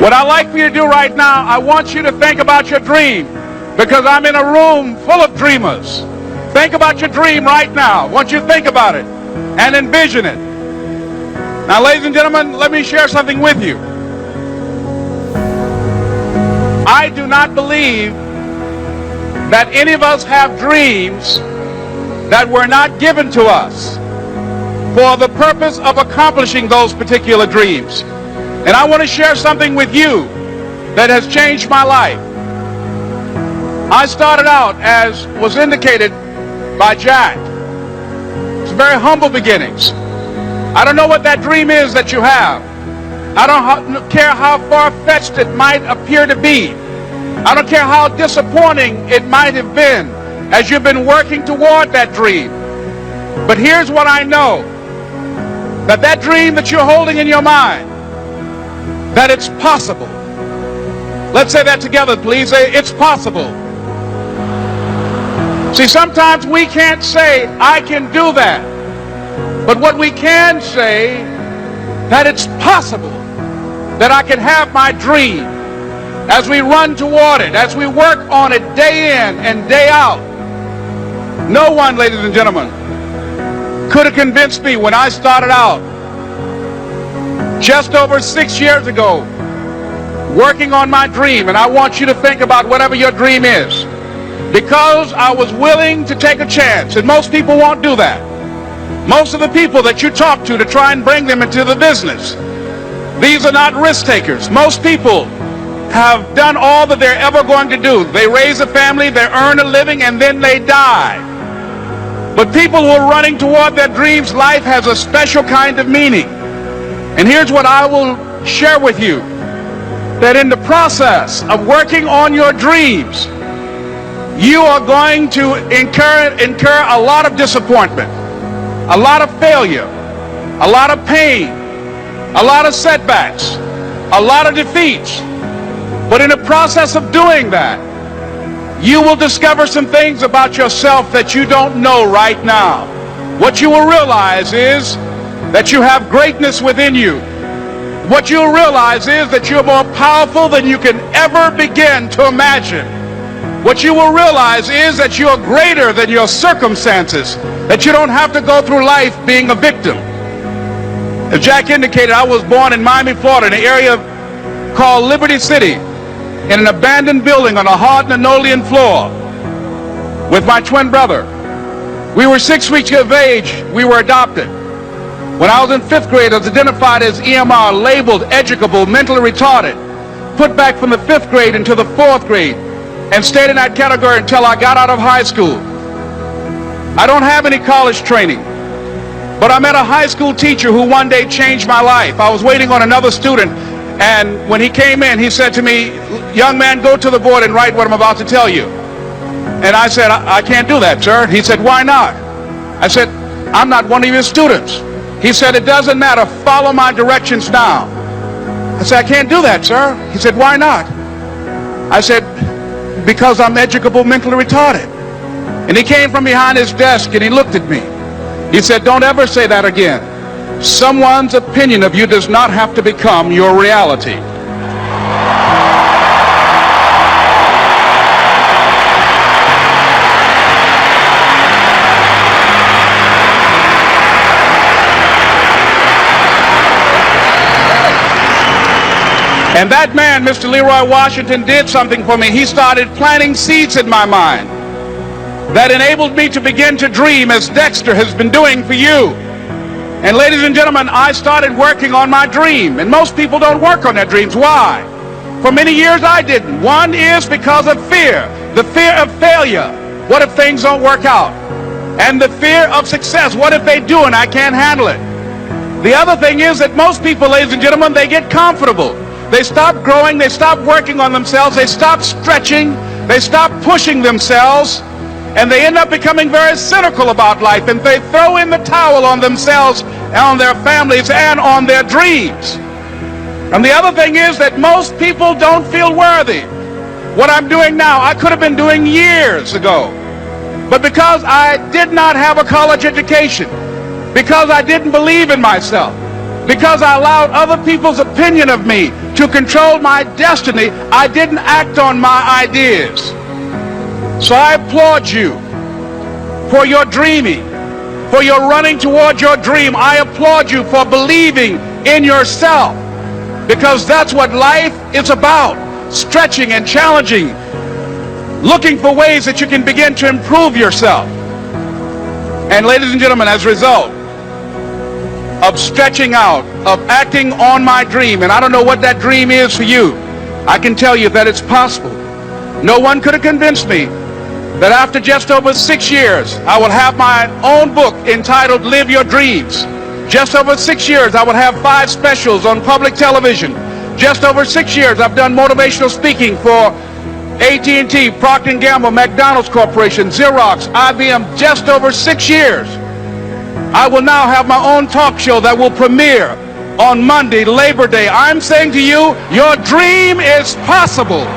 What I'd like for you to do right now, I want you to think about your dream, because I'm in a room full of dreamers. Think about your dream right now. I want you to think about it and envision it. Now, ladies and gentlemen, let me share something with you. I do not believe that any of us have dreams that were not given to us for the purpose of accomplishing those particular dreams. And I want to share something with you that has changed my life. I started out, as was indicated by Jack, it's very humble beginnings. I don't know what that dream is that you have. I don't care how far-fetched it might appear to be. I don't care how disappointing it might have been as you've been working toward that dream. But here's what I know, that that dream that you're holding in your mind, that it's possible. Let's say that together, please. Say, it's possible. See, sometimes we can't say, I can do that. But what we can say, that it's possible that I can have my dream as we run toward it, as we work on it day in and day out. No one, ladies and gentlemen, could have convinced me when I started out just over 6 years ago working on my dream. And I want you to think about whatever your dream is, because I was willing to take a chance. And most people won't do that. Most of the people that you talk to try and bring them into the business, these are not risk takers. Most people have done all that they're ever going to do. They raise a family, they earn a living, and then they die. But people who are running toward their dreams, life has a special kind of meaning. And here's what I will share with you, that in the process of working on your dreams, you are going to incur a lot of disappointment, a lot of failure, a lot of pain, a lot of setbacks, a lot of defeats. But in the process of doing that, you will discover some things about yourself that you don't know right now. What you will realize is that you have greatness within you. What you'll realize is that you're more powerful than you can ever begin to imagine. What you will realize is that you're greater than your circumstances, that you don't have to go through life being a victim. As Jack indicated, I was born in Miami, Florida, in an area called Liberty City, in an abandoned building on a hard linoleum floor with my twin brother. We were 6 weeks of age. We were adopted. When I was in 5th grade, I was identified as EMR, labeled educable, mentally retarded, put back from the 5th grade into the 4th grade, and stayed in that category until I got out of high school. I don't have any college training, but I met a high school teacher who one day changed my life. I was waiting on another student, and when he came in, he said to me, young man, go to the board and write what I'm about to tell you. And I said, I can't do that, sir. He said, why not? I said, I'm not one of your students. He said, it doesn't matter, follow my directions now. I said, I can't do that, sir. He said, why not? I said, because I'm educable, mentally retarded. And he came from behind his desk and he looked at me. He said, don't ever say that again. Someone's opinion of you does not have to become your reality. And that man, Mr. Leroy Washington, did something for me. He started planting seeds in my mind that enabled me to begin to dream, as Dexter has been doing for you. And ladies and gentlemen, I started working on my dream. And most people don't work on their dreams. Why? For many years I didn't. One is because of fear. The fear of failure. What if things don't work out? And the fear of success. What if they do and I can't handle it? The other thing is that most people, ladies and gentlemen, they get comfortable. They stop growing, they stop working on themselves, they stop stretching, they stop pushing themselves, and they end up becoming very cynical about life, and they throw in the towel on themselves and on their families and on their dreams. And the other thing is that most people don't feel worthy. What I'm doing now, I could have been doing years ago. But because I did not have a college education, because I didn't believe in myself, because I allowed other people's opinion of me to control my destiny, I didn't act on my ideas. So I applaud you for your dreaming, for your running toward your dream. I applaud you for believing in yourself, because that's what life is about, stretching and challenging, looking for ways that you can begin to improve yourself. And ladies and gentlemen, as a result of stretching out, of acting on my dream, and I don't know what that dream is for you, I can tell you that it's possible. No one could have convinced me that after just over 6 years, I will have my own book entitled Live Your Dreams. Just over 6 years, I will have 5 specials on public television. Just over 6 years, I've done motivational speaking for AT&T, Procter & Gamble, McDonald's Corporation, Xerox, IBM. Just over 6 years. I will now have my own talk show that will premiere on Monday, Labor Day. I'm saying to you, your dream is possible.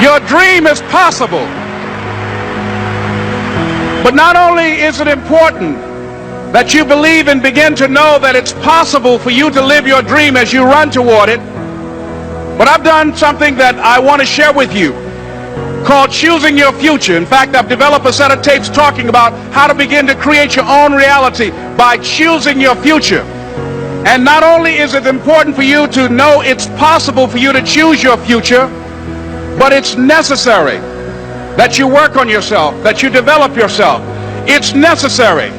Your dream is possible. But not only is it important that you believe and begin to know that it's possible for you to live your dream as you run toward it, but I've done something that I want to share with you called Choosing Your Future. In fact, I've developed a set of tapes talking about how to begin to create your own reality by choosing your future. And not only is it important for you to know it's possible for you to choose your future, but it's necessary that you work on yourself, that you develop yourself. It's necessary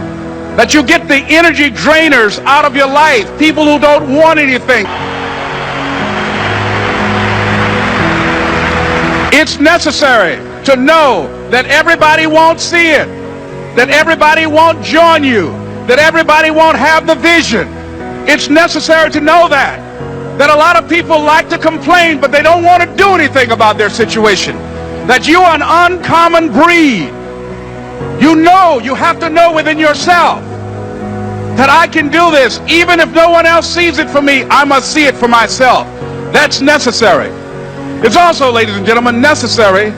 that you get the energy drainers out of your life, people who don't want anything. It's necessary to know that everybody won't see it, that everybody won't join you, that everybody won't have the vision. It's necessary to know that a lot of people like to complain, but they don't want to do anything about their situation. That you are an uncommon breed. You have to know within yourself that I can do this. Even if no one else sees it for me, I must see it for myself. That's necessary. It's also, ladies and gentlemen, necessary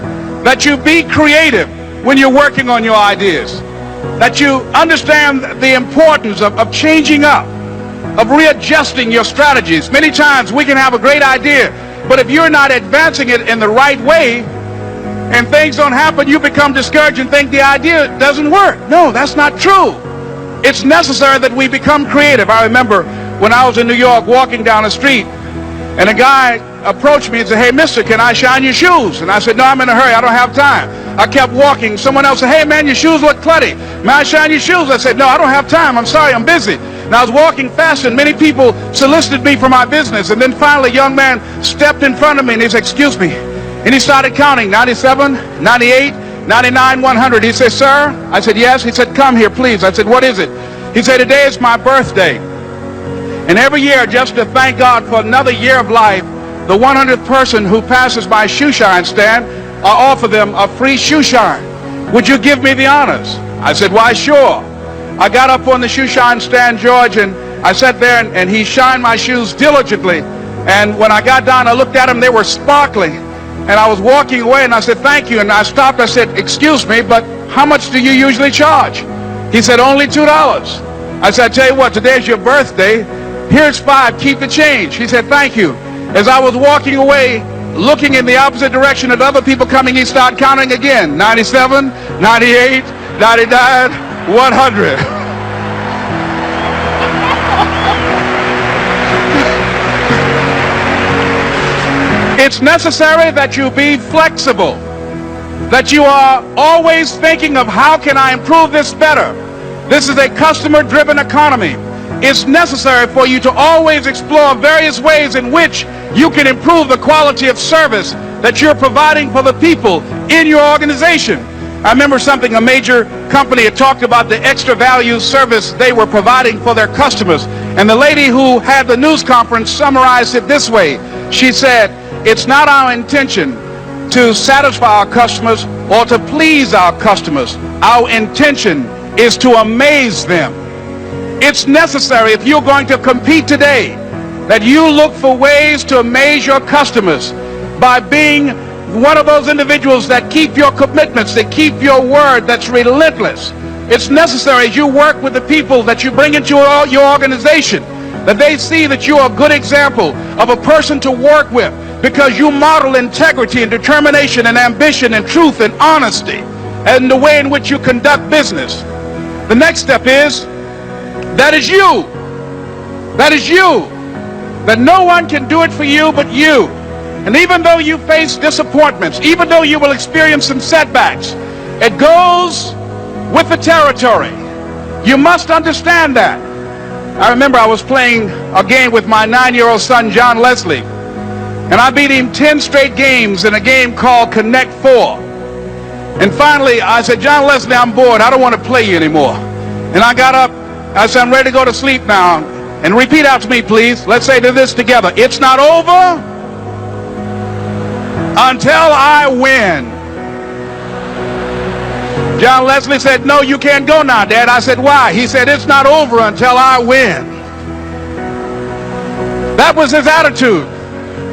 that you be creative when you're working on your ideas. That you understand the importance of changing up, of readjusting your strategies. Many times we can have a great idea, but if you're not advancing it in the right way and things don't happen, you become discouraged and think the idea doesn't work. No, that's not true. It's necessary that we become creative. I remember when I was in New York walking down the street, and a guy approached me and said, "Hey, mister, can I shine your shoes?" And I said, "No, I'm in a hurry. I don't have time." I kept walking. Someone else said, "Hey, man, your shoes look clutty. May I shine your shoes?" I said, "No, I don't have time. I'm sorry, I'm busy." And I was walking fast, and many people solicited me for my business. And then finally, a young man stepped in front of me, and he said, "Excuse me." And he started counting, 97, 98, 99, 100. He said, "Sir?" I said, "Yes." He said, "Come here, please." I said, "What is it?" He said, "Today is my birthday. And every year, just to thank God for another year of life, the 100th person who passes my shoe shine stand, I offer them a free shoe shine. Would you give me the honors?" I said, "Why, sure." I got up on the shoe shine stand, George, and I sat there, and he shined my shoes diligently. And when I got down, I looked at them. They were sparkling. And I was walking away, and I said, "Thank you." And I stopped. I said, "Excuse me, but how much do you usually charge?" He said, "Only $2. I said, "I tell you what, today's your birthday. Here's $5. Keep the change." He said, "Thank you." As I was walking away, looking in the opposite direction at other people coming, he started counting again. 97, 98, 99, 100. It's necessary that you be flexible, that you are always thinking of how can I improve this better. This is a customer-driven economy. It's necessary for you to always explore various ways in which you can improve the quality of service that you're providing for the people in your organization. I remember something, a major company had talked about the extra value service they were providing for their customers. And the lady who had the news conference summarized it this way. She said, "It's not our intention to satisfy our customers or to please our customers. Our intention is to amaze them." It's necessary, if you're going to compete today, that you look for ways to amaze your customers by being one of those individuals that keep your commitments, that keep your word, that's relentless, It's necessary as you work with the people that you bring into your organization that they see that you are a good example of a person to work with because you model integrity and determination and ambition and truth and honesty and the way in which you conduct business. The next step is that is you. That is you. That no one can do it for you but you. And even though you face disappointments, even though you will experience some setbacks, it goes with the territory. You must understand that. I remember I was playing a game with my 9-year-old son, John Leslie, and I beat him 10 straight games in a game called Connect 4. And finally, I said, John Leslie, I'm bored. I don't want to play you anymore. And I got up. I said, I'm ready to go to sleep now. And repeat out to me, please. Let's say this together. It's not over until I win. John Leslie said, no, you can't go now, Dad. I said, why? He said, it's not over until I win. That was his attitude.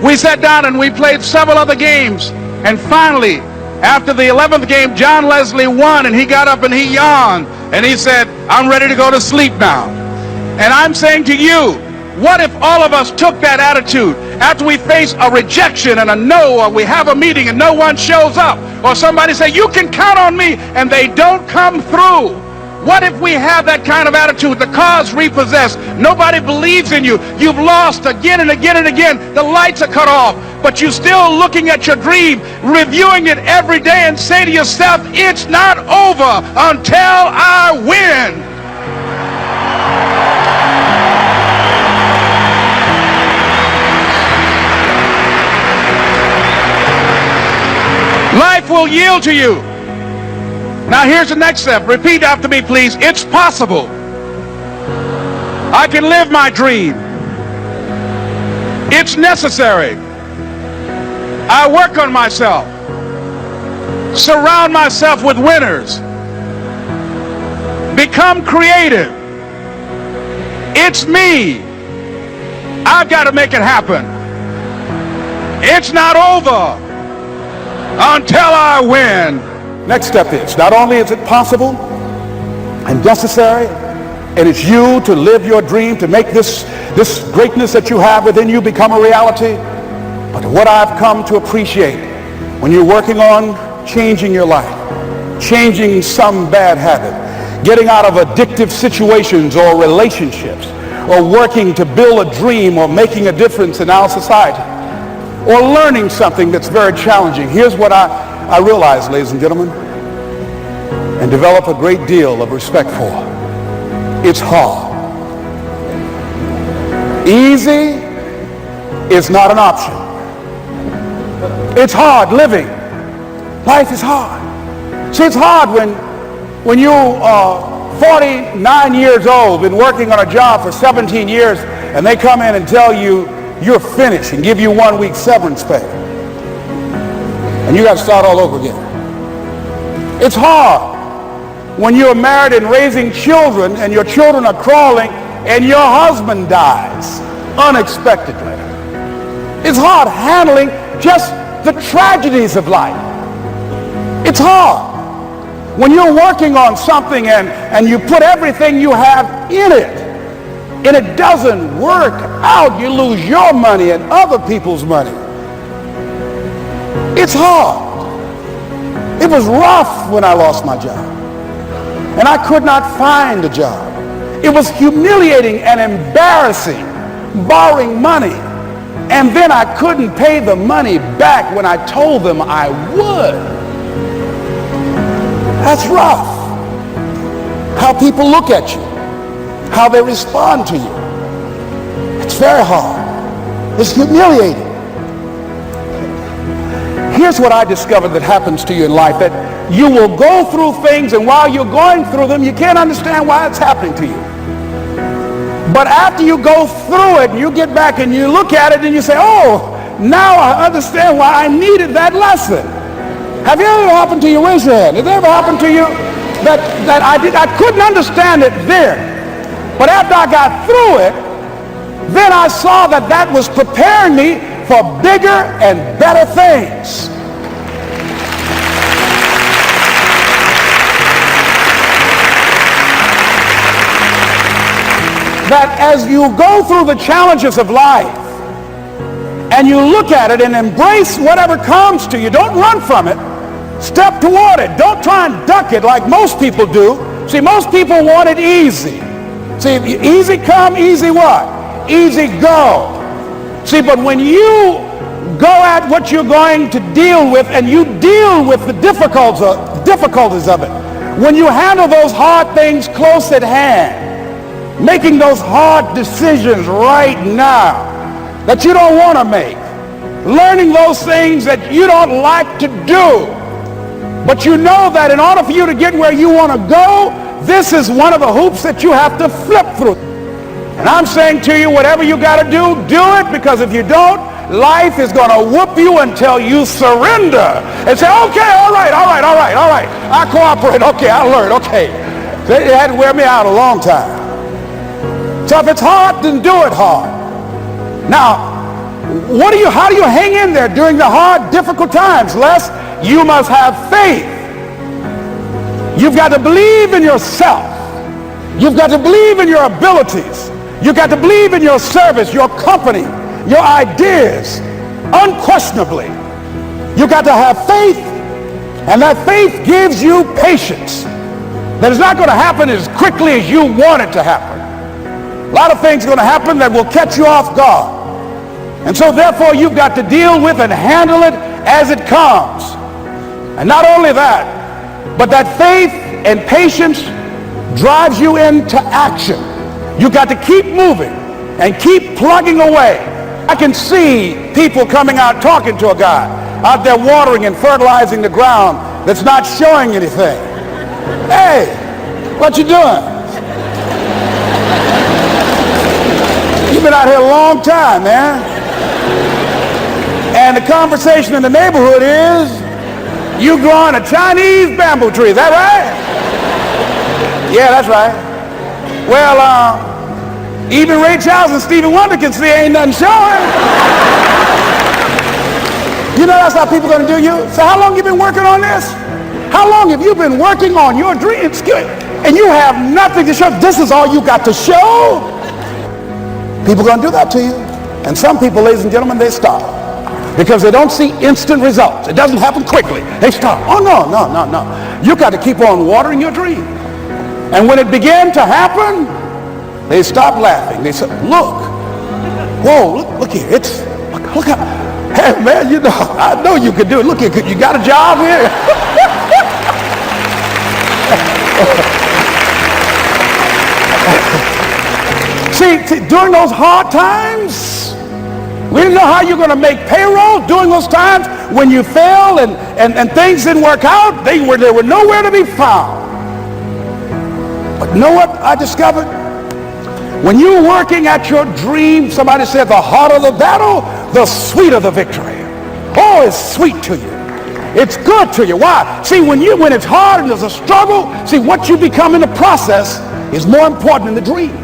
We sat down and we played several other games. And finally, after the 11th game, John Leslie won, and he got up and he yawned. And he said, I'm ready to go to sleep now. And I'm saying to you, what if all of us took that attitude after we face a rejection and a no, or we have a meeting and no one shows up, or somebody say, you can count on me, and they don't come through? What if we have that kind of attitude? The car's repossessed. Nobody believes in you. You've lost again and again and again. The lights are cut off, but you're still looking at your dream, reviewing it every day, and say to yourself, it's not over until I win. Life will yield to you. Now here's the next step. Repeat after me, please. It's possible. I can live my dream. It's necessary. I work on myself. Surround myself with winners. Become creative. It's me. I've got to make it happen. It's not over until I win. Next step is, not only is it possible and necessary, and it's you to live your dream, to make this greatness that you have within you become a reality, but what I've come to appreciate when you're working on changing your life, changing some bad habit, getting out of addictive situations or relationships, or working to build a dream or making a difference in our society, or learning something that's very challenging. Here's what I realize, ladies and gentlemen, and develop a great deal of respect for. It's hard. Easy is not an option. It's hard living. Life is hard. See, it's hard when you are 49 years old, been working on a job for 17 years, and they come in and tell you you're finished and give you 1 week severance pay. And you got to start all over again. It's hard when you're married and raising children and your children are crawling and your husband dies unexpectedly. It's hard handling just the tragedies of life. It's hard when you're working on something and you put everything you have in it, and it doesn't work out. You lose your money and other people's money. It's hard. It was rough when I lost my job, and I could not find a job. It was humiliating and embarrassing, borrowing money, and then I couldn't pay the money back when I told them I would. That's rough. How people look at you, how they respond to you. It's very hard. It's humiliating. Here's what I discovered that happens to you in life, that you will go through things, and while you're going through them, you can't understand why it's happening to you. But after you go through it, and you get back and you look at it and you say, oh, now I understand why I needed that lesson. Have you ever happened to you? Raise your hand. Has it ever happened to you that I couldn't understand it then? But after I got through it, then I saw that that was preparing me for bigger and better things. that as you go through the challenges of life and you look at it and embrace whatever comes to you, don't run from it. Step toward it. Don't try and duck it like most people do. See, most people want it easy. See, easy come, easy what? Easy go. See, but when you go at what you're going to deal with and you deal with the difficulties of it, when you handle those hard things close at hand, making those hard decisions right now that you don't want to make, learning those things that you don't like to do, but you know that in order for you to get where you want to go, this is one of the hoops that you have to flip through. And I'm saying to you, whatever you got to do it, because if you don't, life is going to whoop you until you surrender and say, okay, all right, I cooperate, okay, I learned, okay. They had to wear me out a long time. So if it's hard, then do it hard. Now, how do you hang in there during the hard, difficult times? Les, you must have faith. You've got to believe in yourself. You've got to believe in your abilities. You've got to believe in your service, your company, your ideas, unquestionably. You've got to have faith, and that faith gives you patience. That it's not going to happen as quickly as you want it to happen. A lot of things are going to happen that will catch you off guard. And so therefore you've got to deal with and handle it as it comes. And not only that, but that faith and patience drives you into action. You've got to keep moving and keep plugging away. I can see people coming out talking to a guy out there watering and fertilizing the ground that's not showing anything. Hey, what you doing? You've been out here a long time, man. And the conversation in the neighborhood is, you growing a Chinese bamboo tree, is that right? Yeah, that's right. Well, even Ray Charles and Stevie Wonder can see ain't nothing showing. You know that's how people are going to do you? So how long you been working on this? How long have you been working on your dreams? And you have nothing to show. This is all you got to show? People are going to do that to you. And some people, ladies and gentlemen, they stop. Because they don't see instant results. It doesn't happen quickly. They stop. Oh, no. You got to keep on watering your dream. And when it began to happen, they stopped laughing. They said, look. Whoa, look here. Look how, hey, man, you know, I know you could do it. Look here, you got a job here? See, during those hard times, we didn't know how you're going to make payroll. During those times when you failed and things didn't work out, they were nowhere to be found. But you know what I discovered? When you're working at your dream, somebody said the harder the battle, the sweeter the victory. Oh, it's sweet to you. It's good to you. Why? See, when it's hard and there's a struggle, see, what you become in the process is more important than the dream.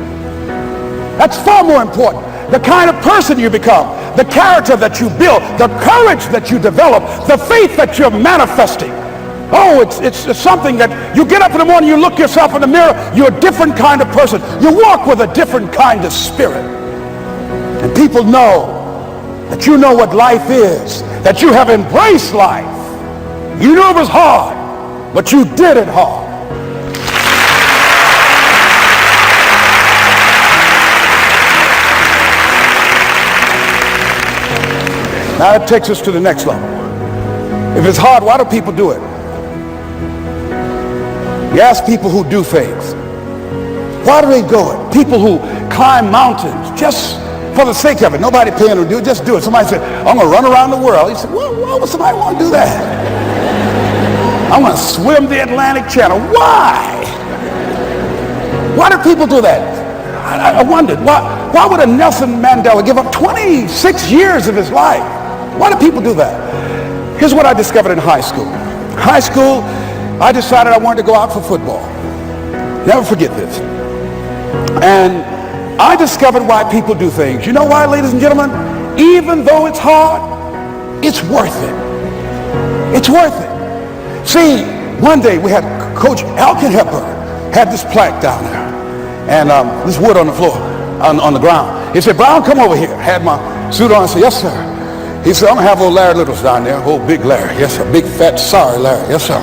That's far more important. The kind of person you become, the character that you build, the courage that you develop, the faith that you're manifesting. Oh, it's something that you get up in the morning, you look yourself in the mirror, you're a different kind of person. You walk with a different kind of spirit. And people know that you know what life is, that you have embraced life. You knew it was hard, but you did it hard. Now that takes us to the next level. If it's hard, why do people do it? You ask people who do things, why do they go it? People who climb mountains just for the sake of it. Nobody paying them to do it, just do it. Somebody said, I'm going to run around the world. He said, well, why would somebody want to do that? I'm going to swim the Atlantic Channel. Why? Why do people do that? I wondered, why would a Nelson Mandela give up 26 years of his life? Why do people do that? Here's what I discovered in high school. High school, I decided I wanted to go out for football. Never forget this. And I discovered why people do things. You know why, ladies and gentlemen? Even though it's hard, it's worth it. It's worth it. See, one day we had Coach Alkin Hepburn had this plaque down there and this wood on the floor. on the ground. He said, Brown, come over here. Had my suit on. I said, yes, sir. He said, I'm going to have old Larry Littles down there. Old big Larry. Yes, sir. Big, fat, sorry Larry. Yes, sir.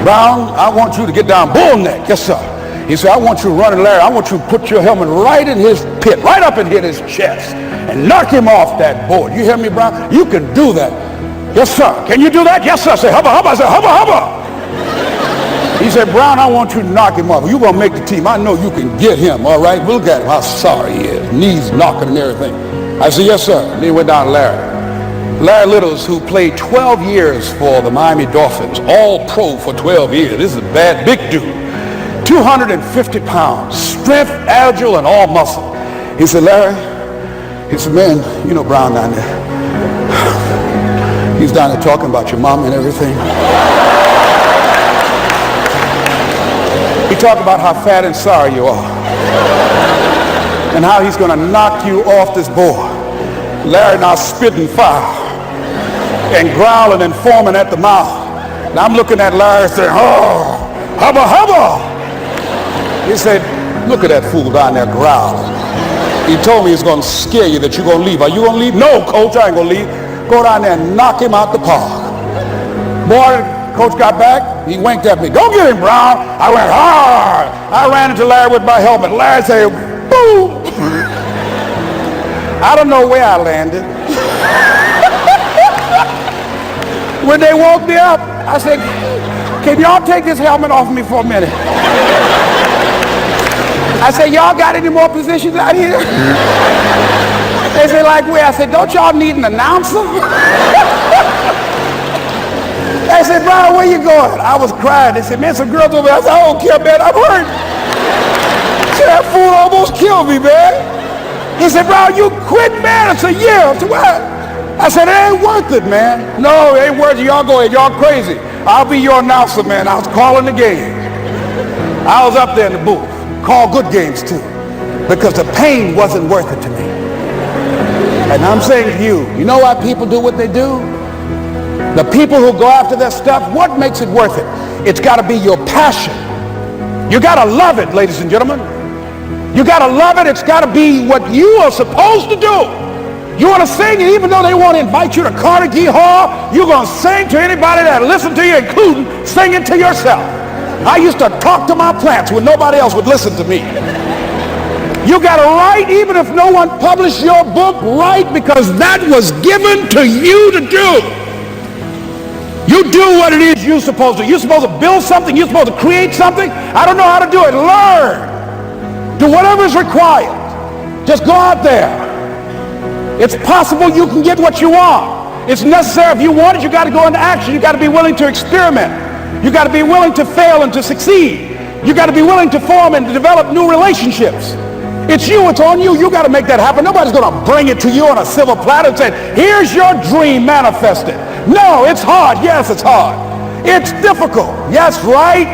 Brown, I want you to get down bull neck. Yes, sir. He said, I want you to run at Larry. I want you to put your helmet right in his pit, right up and hit his chest, and knock him off that board. You hear me, Brown? You can do that. Yes, sir. Can you do that? Yes, sir. I said, hubba, hubba. I said, hubba, hubba. He said, Brown, I want you to knock him off. You're going to make the team. I know you can get him, all right? Look at him, how sorry he is. Knees knocking and everything. I said, yes, sir. And then he went down to Larry. Larry Littles, who played 12 years for the Miami Dolphins, all pro for 12 years. This is a bad, big dude. 250 pounds, strength, agile, and all muscle. He said, Larry, he said, man, you know Brown down there. He's down there talking about your mom and everything. He talked about how fat and sorry you are and how he's going to knock you off this board. Larry now spitting fire and growling and foaming at the mouth. And I'm looking at Larry saying, oh, hubba, hubba. He said, look at that fool down there growling. He told me he's going to scare you that you're going to leave. Are you going to leave? No, coach, I ain't going to leave. Go down there and knock him out the park. Boy, coach got back. He winked at me. Don't get him, Brown. I went hard. I ran into Larry with my helmet. Larry said, boom. I don't know where I landed. When they woke me up, I said, can y'all take this helmet off me for a minute? I said, y'all got any more positions out here? They said, like where? I said, don't y'all need an announcer? They said, Brown, where you going? I was crying. They said, man, some girls over there. I said, I don't care, man, I'm hurt. Said, that fool almost killed me, man. He said, Brown, you quit, man. I said, yeah. I said, what? I said, it ain't worth it, man. No, it ain't worth it. Y'all go ahead. Y'all crazy. I'll be your announcer, man. I was calling the game. I was up there in the booth. Call good games, too. Because the pain wasn't worth it to me. And I'm saying to you, you know why people do what they do? The people who go after that stuff, what makes it worth it? It's got to be your passion. You got to love it, ladies and gentlemen. You got to love it. It's got to be what you are supposed to do. You want to sing, and even though they want to invite you to Carnegie Hall, you're going to sing to anybody that listens to you, including singing to yourself. I used to talk to my plants when nobody else would listen to me. You got to write, even if no one published your book, write, because that was given to you to do. You do what it is you're supposed to. You're supposed to build something. You're supposed to create something. I don't know how to do it. Learn. Do whatever is required. Just go out there. It's possible you can get what you want. It's necessary. If you want it, you got to go into action. You got to be willing to experiment. You got to be willing to fail and to succeed. You got to be willing to form and to develop new relationships. It's you, it's on you. You got to make that happen. Nobody's going to bring it to you on a silver platter and say, here's your dream manifested. No, it's hard. Yes, it's hard. It's difficult. Yes, right.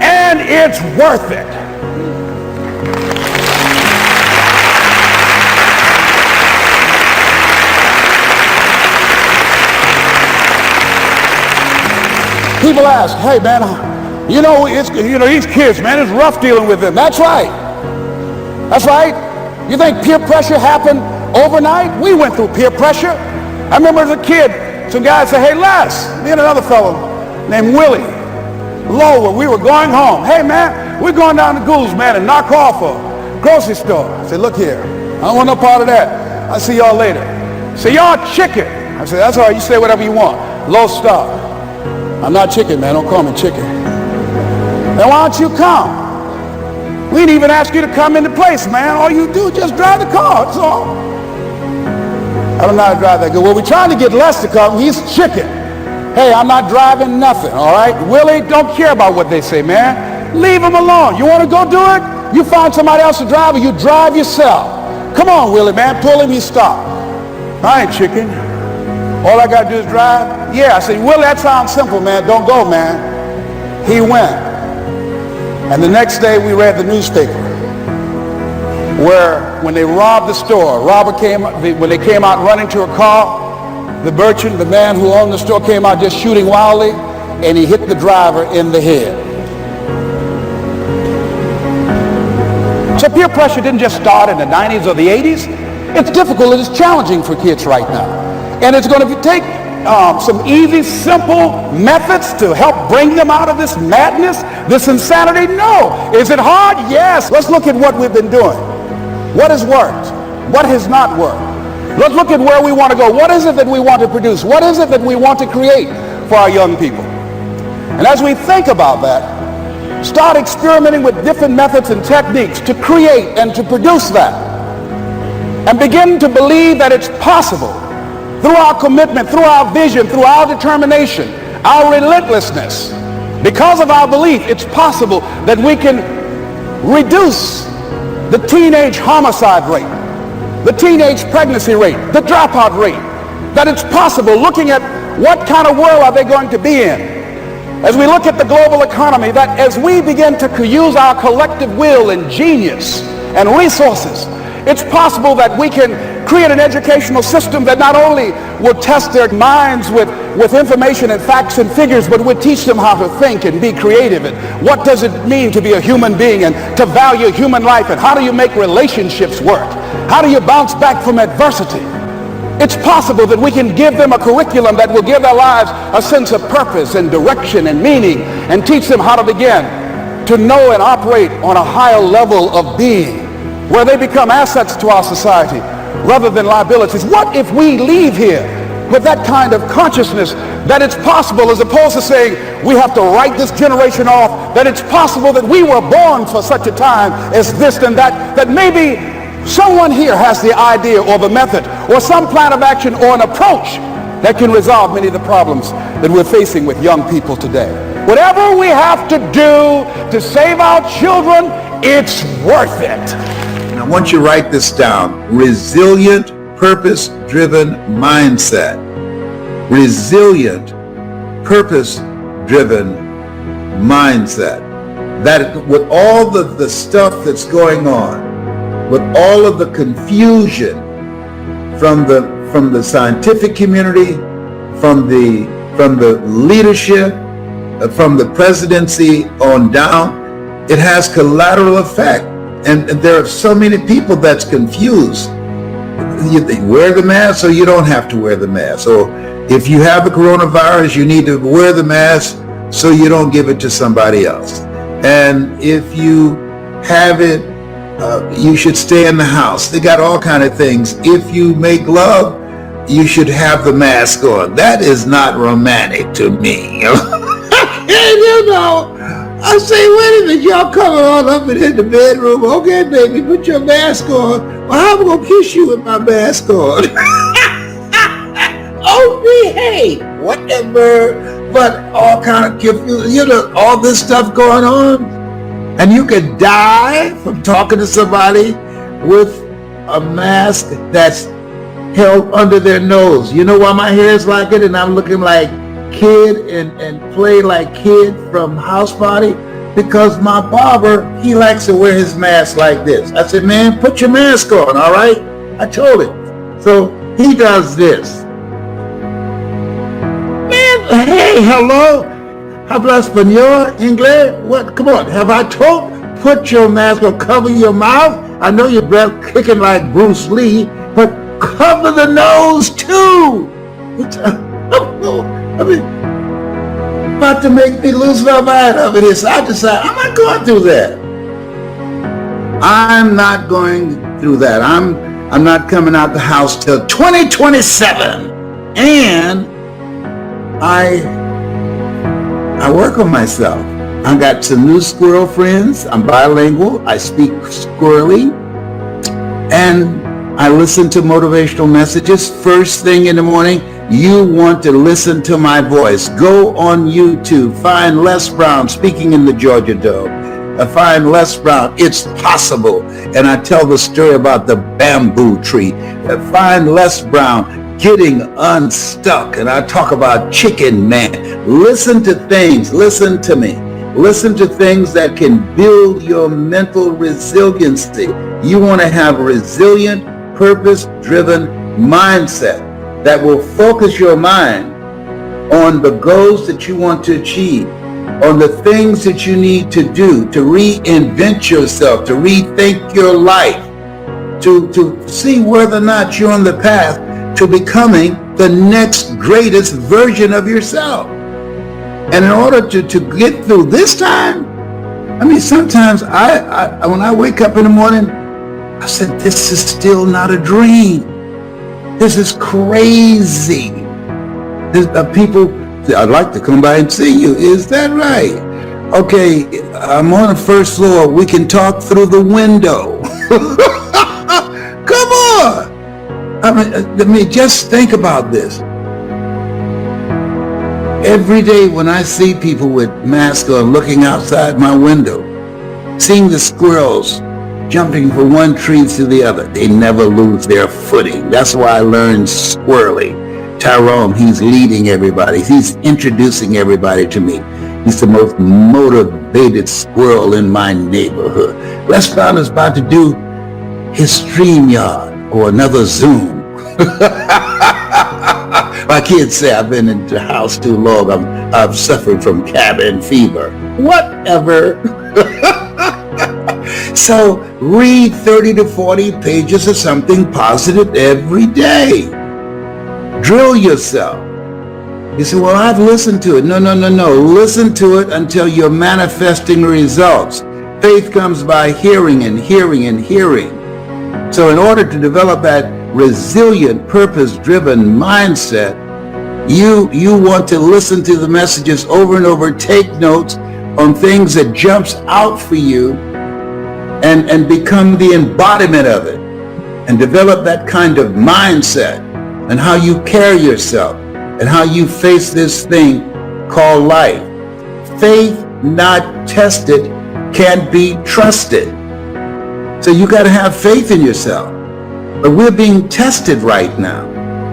And it's worth it. People ask, hey man, these kids, man, it's rough dealing with them. That's right. That's right. You think peer pressure happened overnight? We went through peer pressure. I remember as a kid, some guys said, hey Les, me and another fellow named Willie Lower, we were going home. Hey man, we're going down to Gould's, man, and knock off a grocery store. I said, look here, I don't want no part of that. I'll see y'all later. Say, y'all chicken. I said, that's all right, you say whatever you want. Low stop. I'm not chicken, man. Don't call me chicken. Then why don't you come? We didn't even ask you to come into place, man. All you do is just drive the car. That's all. I don't know how to drive that good. Well, we're trying to get Les to come. He's chicken. Hey, I'm not driving nothing, all right? Willie, don't care about what they say, man. Leave him alone. You want to go do it? You find somebody else to drive, or you drive yourself. Come on, Willie, man. Pull him, he stop. I ain't chicken. All I got to do is drive? Yeah. I said, Willie, that sounds simple, man. Don't go, man. He went. And the next day we read the newspaper where when they robbed the store, when they came out running to a car, the merchant, the man who owned the store, came out just shooting wildly, and he hit the driver in the head. So peer pressure didn't just start in the 90s or the 80s. It's difficult, it is challenging for kids right now. And it's going to take some easy, simple methods to help bring them out of this madness, this insanity? No. Is it hard? Yes. Let's look at what we've been doing. What has worked? What has not worked? Let's look at where we want to go. What is it that we want to produce? What is it that we want to create for our young people? And as we think about that, start experimenting with different methods and techniques to create and to produce that. And begin to believe that it's possible through our commitment, through our vision, through our determination, our relentlessness. Because of our belief, it's possible that we can reduce the teenage homicide rate, the teenage pregnancy rate, the dropout rate. That it's possible, looking at what kind of world are they going to be in. As we look at the global economy, that as we begin to use our collective will and genius and resources, it's possible that we can create an educational system that not only will test their minds with information and facts and figures, but would teach them how to think and be creative, and what does it mean to be a human being and to value human life, and how do you make relationships work? How do you bounce back from adversity? It's possible that we can give them a curriculum that will give their lives a sense of purpose and direction and meaning, and teach them how to begin to know and operate on a higher level of being, where they become assets to our society rather than liabilities. What if we leave here with that kind of consciousness that it's possible, as opposed to saying we have to write this generation off, that it's possible that we were born for such a time as this and that, that maybe someone here has the idea or the method or some plan of action or an approach that can resolve many of the problems that we're facing with young people today. Whatever we have to do to save our children, it's worth it. And I want you to write this down. Resilient, purpose-driven mindset. Resilient, purpose-driven mindset. That with all the stuff that's going on, with all of the confusion from the scientific community, from the leadership, from the presidency on down, it has collateral effect. And there are so many people that's confused. You wear the mask or you don't have to wear the mask. Or if you have the coronavirus, you need to wear the mask so you don't give it to somebody else. And if you have it, you should stay in the house. They got all kind of things. If you make love, you should have the mask on. That is not romantic to me. You know, I say, wait a minute, y'all coming all up in the bedroom. Okay, baby, put your mask on. Well, how am I going to kiss you with my mask on? Oh, behave, whatever. But all kind of confused, you know, all this stuff going on. And you could die from talking to somebody with a mask that's held under their nose. You know why my hair is like it and I'm looking like Kid and play like Kid from House Party? Because my barber, he likes to wear his mask like this. I said, man, put your mask on, all right? I told him. So he does this. Man, hey, hello. Habla español, English? What? Come on, have I told? Put your mask on, cover your mouth. I know your breath kicking like Bruce Lee, but cover the nose too. I mean, about to make me lose my mind over this. I decided I'm not going through that. I'm not going through that. I'm not coming out the house till 2027. And I work on myself. I got some new squirrel friends. I'm bilingual. I speak squirrely. And I listen to motivational messages first thing in the morning. You want to listen to my voice. Go on YouTube. Find Les Brown speaking in the Georgia Dome. Find Les Brown. It's possible. And I tell the story about the bamboo tree. Find Les Brown getting unstuck. And I talk about Chicken Man. Listen to things. Listen to me. Listen to things that can build your mental resiliency. You want to have a resilient, purpose-driven mindset that will focus your mind on the goals that you want to achieve. on the things that you need to do to reinvent yourself, to rethink your life, to see whether or not you're on the path to becoming the next greatest version of yourself. And in order to get through this time, I mean, sometimes I when I wake up in the morning, I said, this is still not a dream. This is crazy. People, I'd like to come by and see you. Is that right? Okay, I'm on the first floor. We can talk through the window. Come on. I mean, just think about this. Every day when I see people with masks on looking outside my window, seeing the squirrels jumping from one tree to the other, they never lose their footing. That's why I learned squirreling. Tyrone, he's leading everybody. He's introducing everybody to me. He's the most motivated squirrel in my neighborhood. Les Brown is about to do his StreamYard or another Zoom. My kids say I've been in the house too long. I've suffered from cabin fever. Whatever. So read 30 to 40 pages of something positive every day. Drill yourself. You say, well, I've listened to it. No. Listen to it until you're manifesting results. Faith comes by hearing and hearing and hearing. So in order to develop that resilient, purpose-driven mindset, you want to listen to the messages over and over, take notes on things that jumps out for you, and become the embodiment of it, and develop that kind of mindset and how you carry yourself and how you face this thing called life. Faith not tested can't be trusted. So you got to have faith in yourself. But we're being tested right now.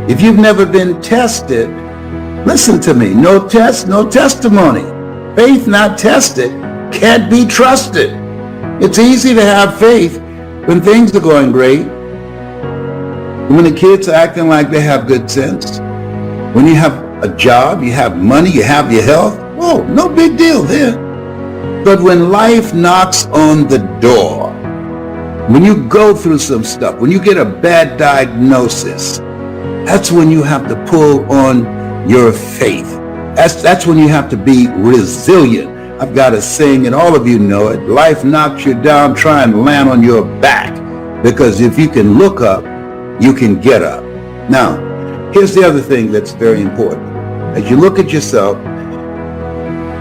If you've never been tested, listen to me. No test, no testimony. Faith not tested can't be trusted. It's easy to have faith when things are going great. When the kids are acting like they have good sense. When you have a job, you have money, you have your health. Whoa, no big deal there. But when life knocks on the door, when you go through some stuff, when you get a bad diagnosis, that's when you have to pull on your faith. That's when you have to be resilient. I've got a saying, and all of you know it. Life knocks you down, try and land on your back. Because if you can look up, you can get up. Now, here's the other thing that's very important. As you look at yourself,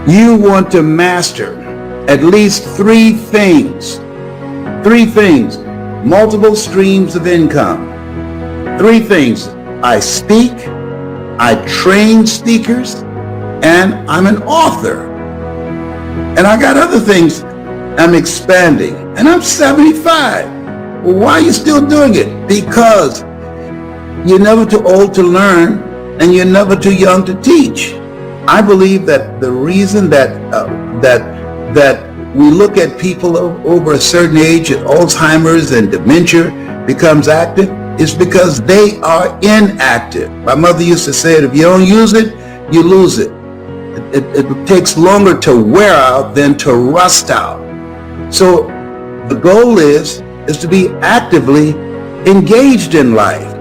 you want to master at least three things. Three things. Multiple streams of income. Three things. I speak, I train speakers, and I'm an author. And I got other things I'm expanding. And I'm 75. Well, why are you still doing it? Because you're never too old to learn and you're never too young to teach. I believe that the reason that we look at people over a certain age, and Alzheimer's and dementia becomes active, is because they are inactive. My mother used to say it, if you don't use it, you lose it. It takes longer to wear out than to rust out. So the goal is to be actively engaged in life,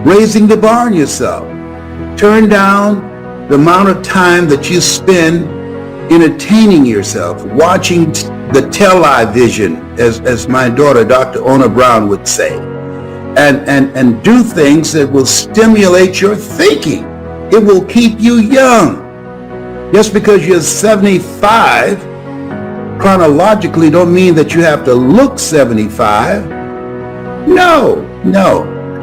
raising the bar on yourself. Turn down the amount of time that you spend entertaining yourself, watching the television, as my daughter, Dr. Ona Brown, would say, and do things that will stimulate your thinking. It will keep you young. Just because you're 75, chronologically don't mean that you have to look 75. No.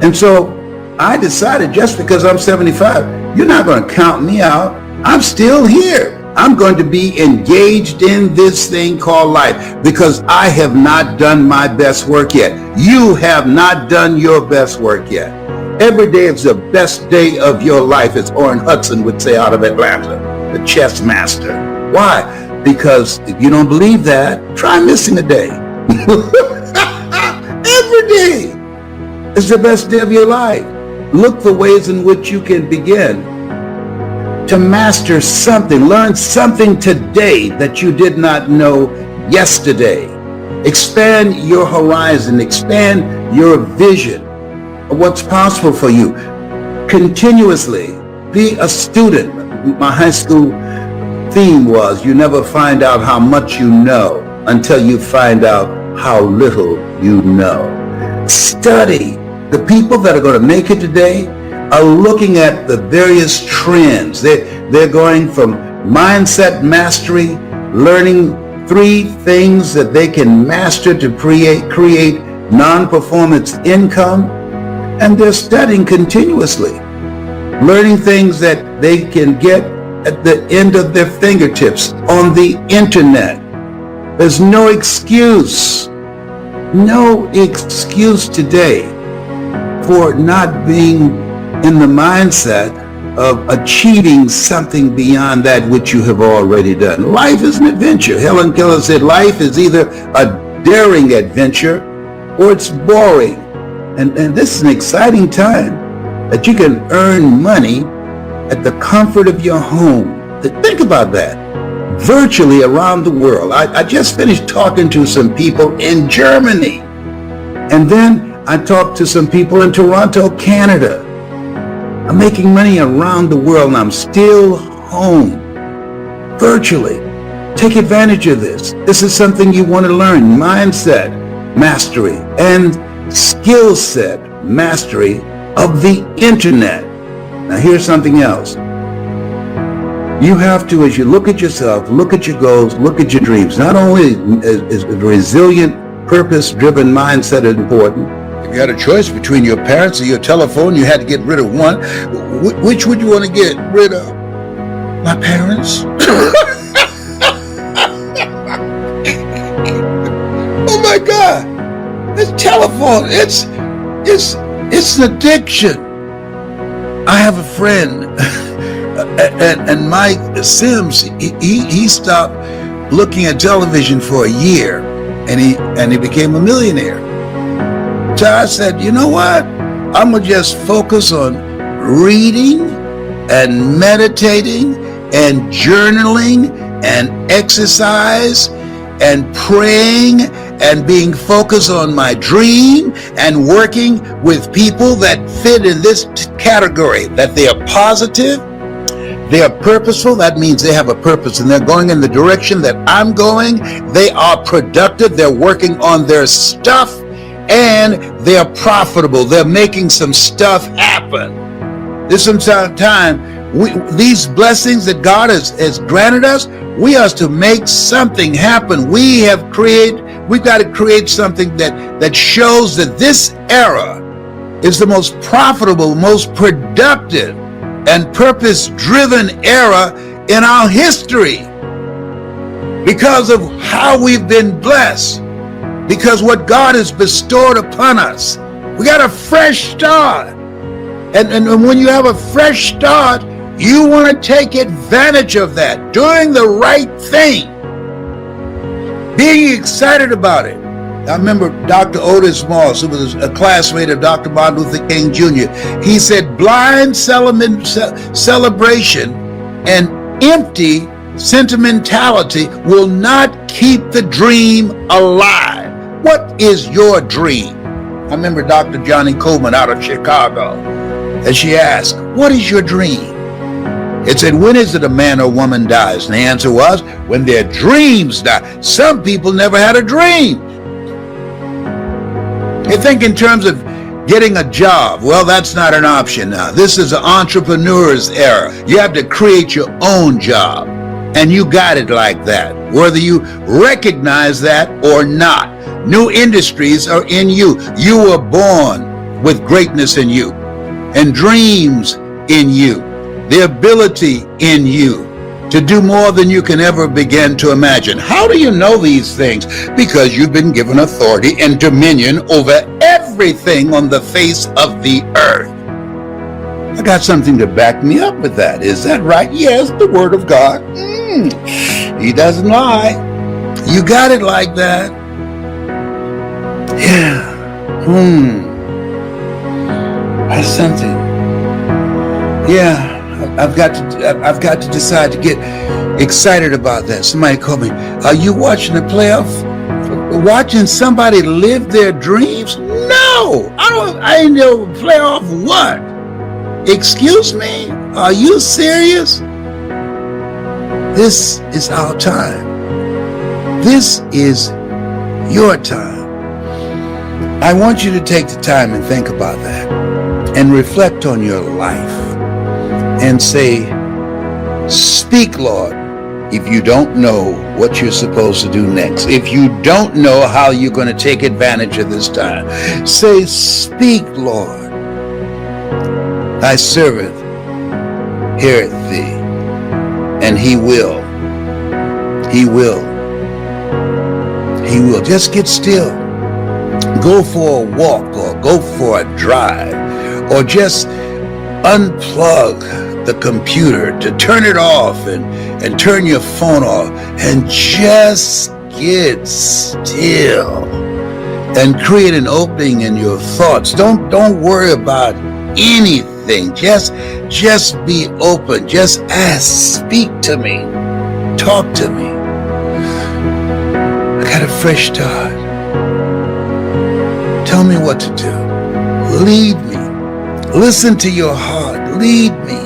And so I decided, just because I'm 75, you're not going to count me out. I'm still here. I'm going to be engaged in this thing called life because I have not done my best work yet. You have not done your best work yet. Every day is the best day of your life, as Orrin Hudson would say out of Atlanta, the chess master. Why? Because if you don't believe that, try missing a day. Every day is the best day of your life. Look for ways in which you can begin to master something. Learn something today that you did not know yesterday. Expand your horizon. Expand your vision of what's possible for you. Continuously be a student. My high school theme was, you never find out how much you know until you find out how little you know. Study. The people that are going to make it today are looking at the various trends. They're going from mindset mastery, learning 3 things that they can master to create non-performance income, and they're studying continuously, learning things that they can get at the end of their fingertips on the internet. There's no excuse today for not being in the mindset of achieving something beyond that which you have already done. Life is an adventure. Helen Keller said life is either a daring adventure or it's boring. And this is an exciting time that you can earn money at the comfort of your home. Think about that. Virtually around the world. I just finished talking to some people in Germany. And then I talked to some people in Toronto, Canada. I'm making money around the world and I'm still home. Virtually. Take advantage of this. This is something you want to learn. Mindset mastery and skill set mastery of the internet. Now here's something else. You have to, as you look at yourself, look at your goals, look at your dreams. Not only is a resilient, purpose-driven mindset important. If you had a choice between your parents or your telephone, you had to get rid of one. Which would you want to get rid of? My parents? Oh my God! This telephone, it's an addiction. I have a friend, and Mike Sims, he stopped looking at television for a year, and he became a millionaire. So I said, you know what? I'm gonna just focus on reading and meditating and journaling and exercise and praying and being focused on my dream and working with people that fit in this category, that they are positive, they are purposeful. That means they have a purpose and they're going in the direction that I'm going. They are productive. They're working on their stuff and they're profitable. They're making some stuff happen. There's some time, these blessings that God has granted us, we are to make something happen. We've got to create something that shows that this era is the most profitable, most productive, and purpose-driven era in our history because of how we've been blessed, because what God has bestowed upon us. We got a fresh start. And when you have a fresh start, you want to take advantage of that, doing the right thing, being excited about it. I remember Dr. Otis Moss, who was a classmate of Dr. Martin Luther King Jr. He said, blind celebration and empty sentimentality will not keep the dream alive. What is your dream? I remember Dr. Johnny Coleman out of Chicago, and she asked, what is your dream? It said, when is it a man or woman dies? And the answer was, when their dreams die. Some people never had a dream. They think in terms of getting a job. Well, that's not an option now. This is an entrepreneur's era. You have to create your own job. And you got it like that, whether you recognize that or not. New industries are in you. You were born with greatness in you and dreams in you. The ability in you to do more than you can ever begin to imagine. How do you know these things? Because you've been given authority and dominion over everything on the face of the earth. I got something to back me up with that. Is that right? Yes, the Word of God. He doesn't lie. You got it like that. Yeah. That's something. Yeah. I've got to decide to get excited about that. Somebody called me, are you watching the playoff? Watching somebody live their dreams? No, I ain't no playoff what? Excuse me? Are you serious? This is our time. This is your time. I want you to take the time and think about that and reflect on your life and say, speak, Lord, if you don't know what you're supposed to do next, if you don't know how you're going to take advantage of this time, say, speak, Lord. Thy servant heareth thee, and he will. He will. He will. Just get still. Go for a walk or go for a drive or just unplug the computer to turn it off and turn your phone off and just get still and create an opening in your thoughts. Don't worry about anything. Just be open. Just ask, speak to me, talk to me. I got a fresh start. Tell me what to do. Lead me. Listen to your heart. Lead me.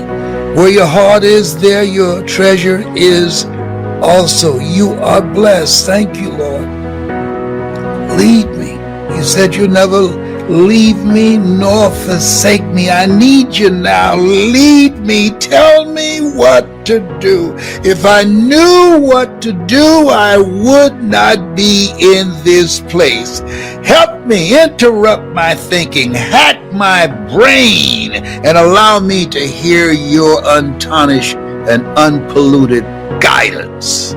Where your heart is, there your treasure is also. You are blessed. Thank you, Lord. Lead me. You said you'll never leave me nor forsake me. I need you now. Lead me. Tell me what to do. If I knew what to do, I would not be in this place. Help me interrupt my thinking, hack my brain, and allow me to hear your untarnished and unpolluted guidance.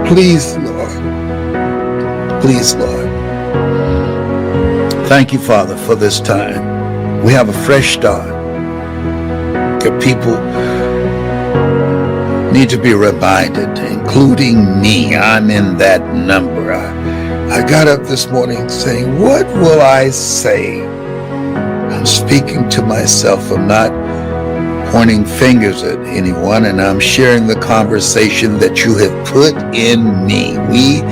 Please, Lord. Please, Lord. Thank you, Father, for this time. We have a fresh start. Your people need to be reminded, including me. I'm in that number. I got up this morning saying, what will I say? I'm speaking to myself. I'm not pointing fingers at anyone, and I'm sharing the conversation that you have put in me. We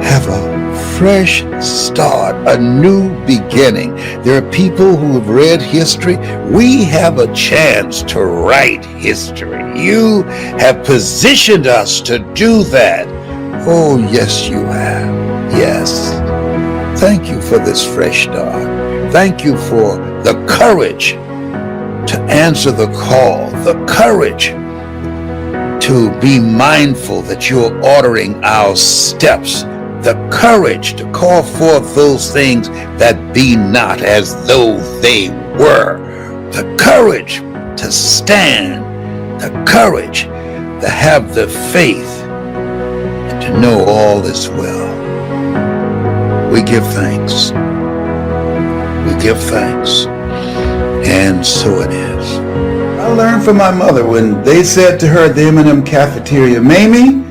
have a fresh start, a new beginning. There are people who have read history. We have a chance to write history. You have positioned us to do that. Oh, yes, you have. Yes. Thank you for this fresh start. Thank you for the courage to answer the call, the courage to be mindful that you're ordering our steps, the courage to call forth those things that be not as though they were, the courage to stand, the courage to have the faith and to know all is well. We give thanks. We give thanks. And so it is. I learned from my mother when they said to her at the M&M cafeteria, Mamie,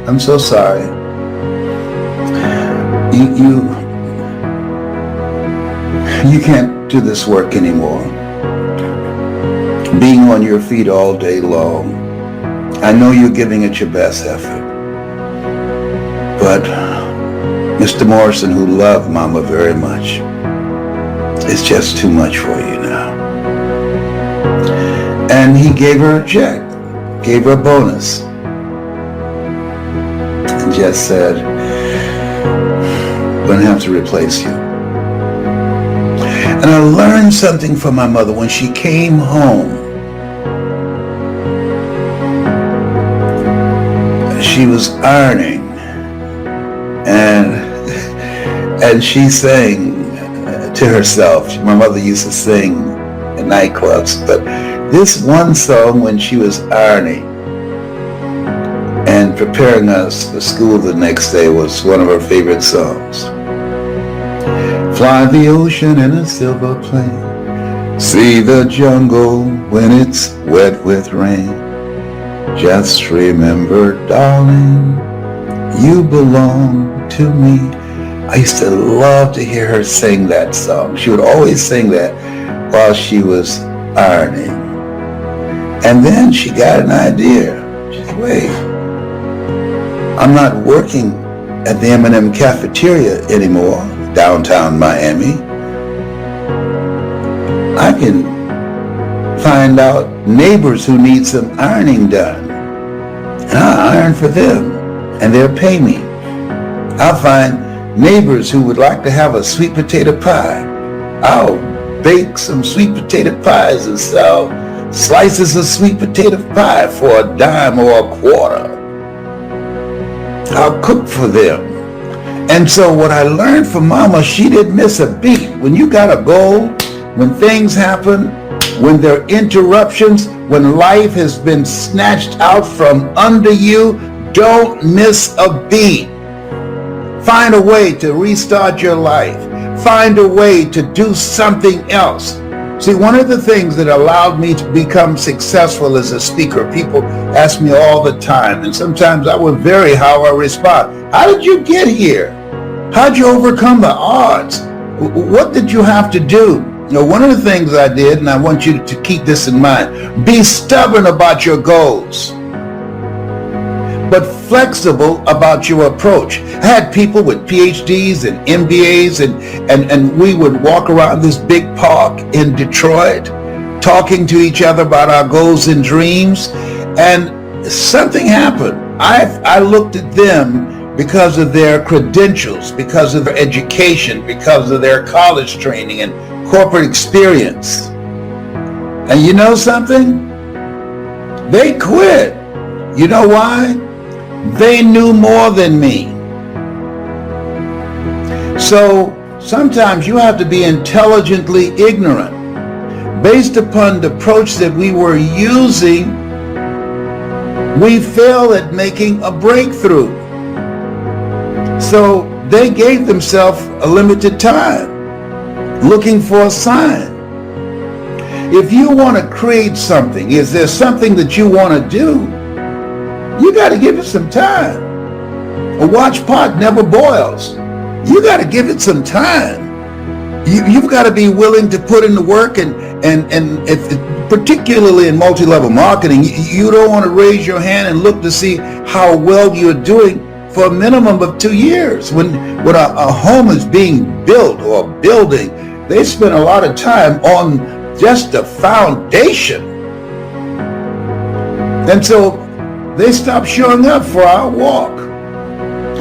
I'm so sorry. You can't do this work anymore. Being on your feet all day long. I know you're giving it your best effort. But Mr. Morrison, who loved Mama very much, it's just too much for you now. And he gave her a check, gave her a bonus, and just said, I'm gonna have to replace you. And I learned something from my mother when she came home. She was ironing, and she sang to herself. My mother used to sing in nightclubs, but this one song when she was ironing and preparing us for school the next day was one of her favorite songs. Fly the ocean in a silver plane, see the jungle when it's wet with rain. Just remember, darling, you belong to me. I used to love to hear her sing that song. She would always sing that while she was ironing. And then she got an idea. She said, wait, I'm not working at the M&M cafeteria anymore, downtown Miami. I can find out neighbors who need some ironing done, and I'll iron for them, and they'll pay me. I'll find neighbors who would like to have a sweet potato pie. I'll bake some sweet potato pies and sell slices of sweet potato pie for a dime or a quarter. I'll cook for them. And so what I learned from Mama, she didn't miss a beat. When you got a goal, when things happen, when there are interruptions, when life has been snatched out from under you, don't miss a beat. Find a way to restart your life. Find a way to do something else. See, one of the things that allowed me to become successful as a speaker, people ask me all the time, and sometimes I would vary how I respond. How did you get here? How'd you overcome the odds? What did you have to do? You know, one of the things I did, and I want you to keep this in mind, be stubborn about your goals, but flexible about your approach. I had people with PhDs and MBAs, and we would walk around this big park in Detroit, talking to each other about our goals and dreams, and something happened. I looked at them because of their credentials, because of their education, because of their college training and corporate experience. And you know something? They quit. You know why? They knew more than me. So sometimes you have to be intelligently ignorant. Based upon the approach that we were using, we failed at making a breakthrough. So they gave themselves a limited time, looking for a sign. If you want to create something, is there something that you want to do? You got to give it some time. A watch pot never boils. You got to give it some time. You've got to be willing to put in the work, and if, particularly in multi-level marketing, you don't want to raise your hand and look to see how well you're doing for a minimum of 2 years. When a home is being built or a building, they spend a lot of time on just the foundation. And so they stopped showing up for our walk.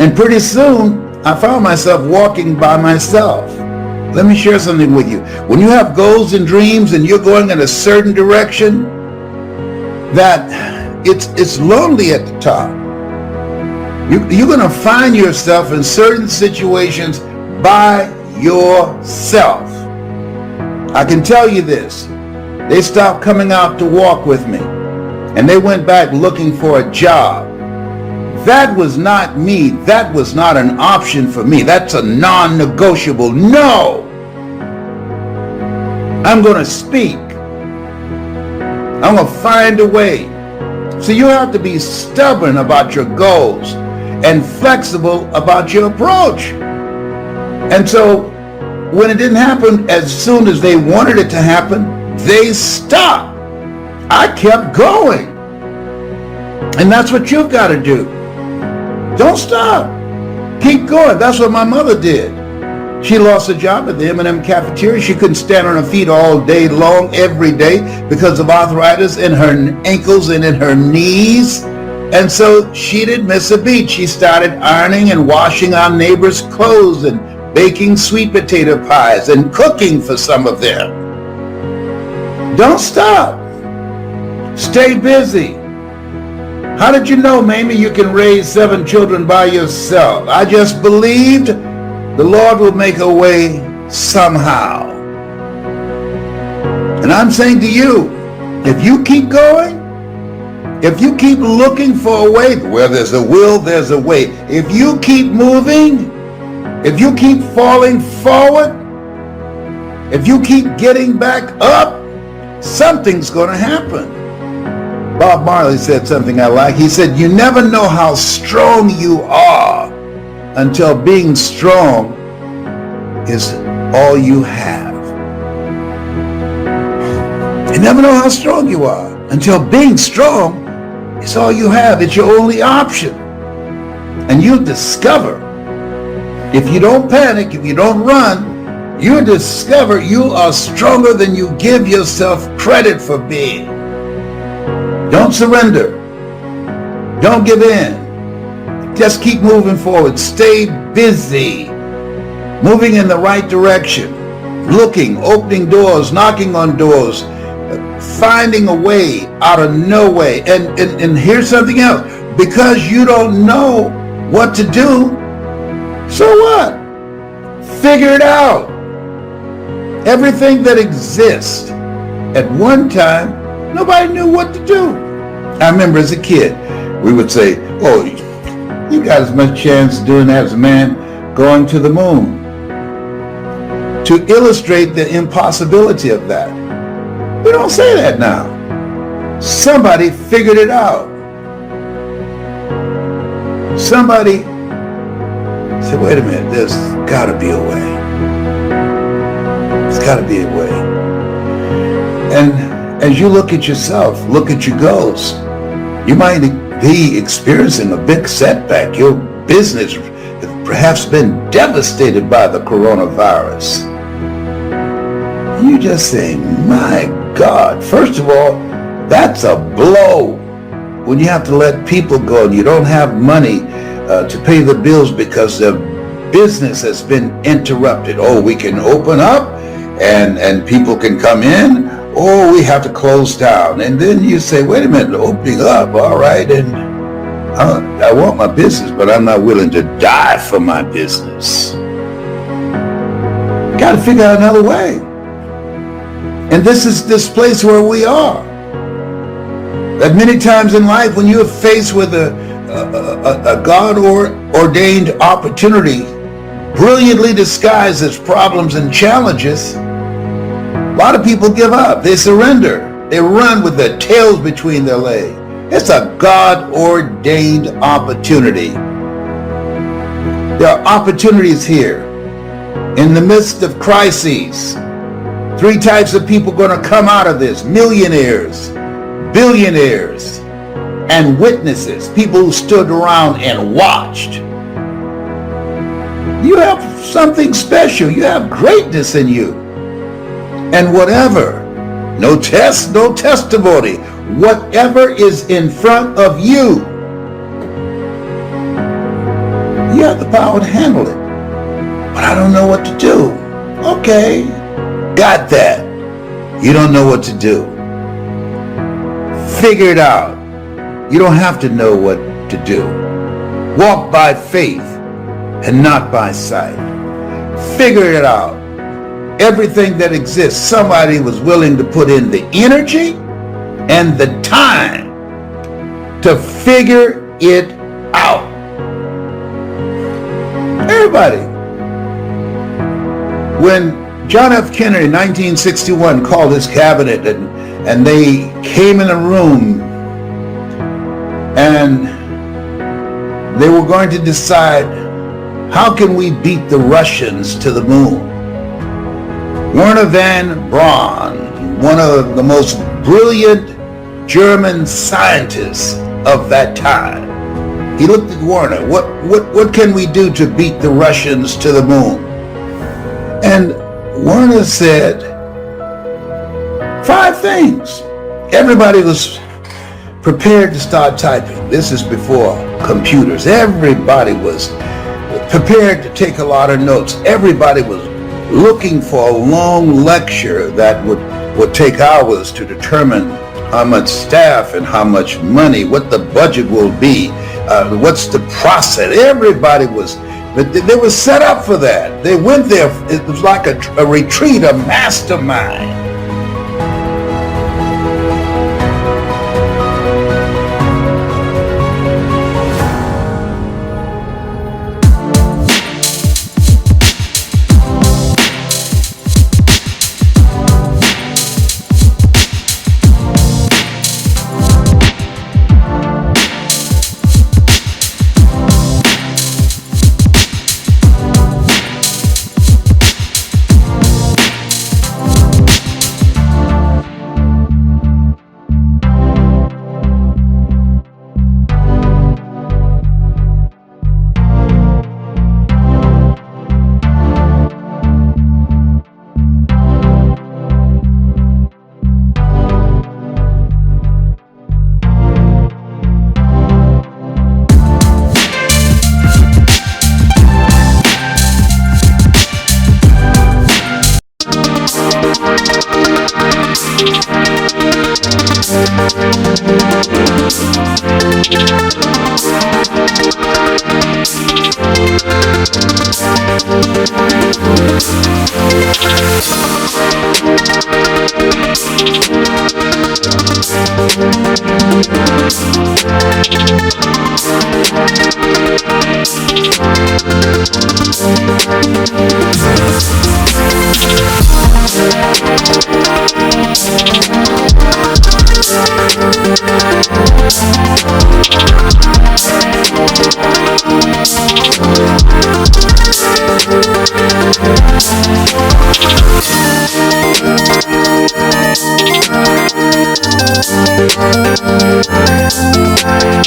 And pretty soon, I found myself walking by myself. Let me share something with you. When you have goals and dreams and you're going in a certain direction, that it's lonely at the top. You're going to find yourself in certain situations by yourself. I can tell you this. They stopped coming out to walk with me, and they went back looking for a job. That was not me. That was not an option for me. That's a non-negotiable. No! I'm going to speak. I'm going to find a way. So you have to be stubborn about your goals and flexible about your approach. And so when it didn't happen as soon as they wanted it to happen, they stopped. I kept going. And that's what you've got to do. Don't stop. Keep going. That's what my mother did. She lost a job at the M&M cafeteria. She couldn't stand on her feet all day long, every day, because of arthritis in her ankles and in her knees. And so she didn't miss a beat. She started ironing and washing our neighbors' clothes and baking sweet potato pies and cooking for some of them. Don't stop. Stay busy. How did you know, Mamie, you can raise 7 children by yourself? I just believed the Lord will make a way somehow. And I'm saying to you, if you keep going, if you keep looking for a way, where there's a will, there's a way. If you keep moving, if you keep falling forward, if you keep getting back up, something's going to happen. Bob Marley said something I like. He said, you never know how strong you are until being strong is all you have. You never know how strong you are until being strong is all you have. It's your only option. And you discover, if you don't panic, if you don't run, you discover you are stronger than you give yourself credit for being. Don't surrender. Don't give in. Just keep moving forward. Stay busy, moving in the right direction, looking, opening doors, knocking on doors, finding a way out of no way. And here's something else. Because you don't know what to do, so what? Figure it out. Everything that exists at one time, nobody knew what to do. I remember as a kid, we would say, oh, you got as much chance doing that as a man going to the moon. To illustrate the impossibility of that. We don't say that now. Somebody figured it out. Somebody said, wait a minute, there's got to be a way. There's got to be a way. And as you look at yourself, look at your goals, you might be experiencing a big setback. Your business has perhaps been devastated by the coronavirus. You just say, my God, first of all, that's a blow. When you have to let people go and you don't have money to pay the bills because the business has been interrupted. Oh, we can open up and people can come in, or we have to close down. And then you say, wait a minute, opening up, all right, and I want my business, but I'm not willing to die for my business. Got to figure out another way. And this is this place where we are. That many times in life, when you're faced with a God-ordained opportunity, brilliantly disguised as problems and challenges, a lot of people give up. They surrender. They run with their tails between their legs. It's a God-ordained opportunity. There are opportunities here in the midst of crises. 3 types of people going to come out of this: millionaires, billionaires, and witnesses, people who stood around and watched. You have something special. You have greatness in you. And whatever, no test, no testimony, whatever is in front of you, you have the power to handle it. But I don't know what to do. Okay, got that. You don't know what to do. Figure it out. You don't have to know what to do. Walk by faith and not by sight. Figure it out. Everything that exists, somebody was willing to put in the energy and the time to figure it out. Everybody. When John F. Kennedy in 1961 called his cabinet and they came in a room and they were going to decide, how can we beat the Russians to the moon? Wernher von Braun, one of the most brilliant German scientists of that time, he looked at Werner. What can we do to beat the Russians to the moon? And Werner said 5 things. Everybody was prepared to start typing. This is before computers. Everybody was prepared to take a lot of notes. Everybody was looking for a long lecture that would take hours to determine how much staff and how much money, what the budget will be, what's the process. Everybody was, but they were set up for that. They went there. It was like a retreat, a mastermind.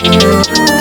Thank you.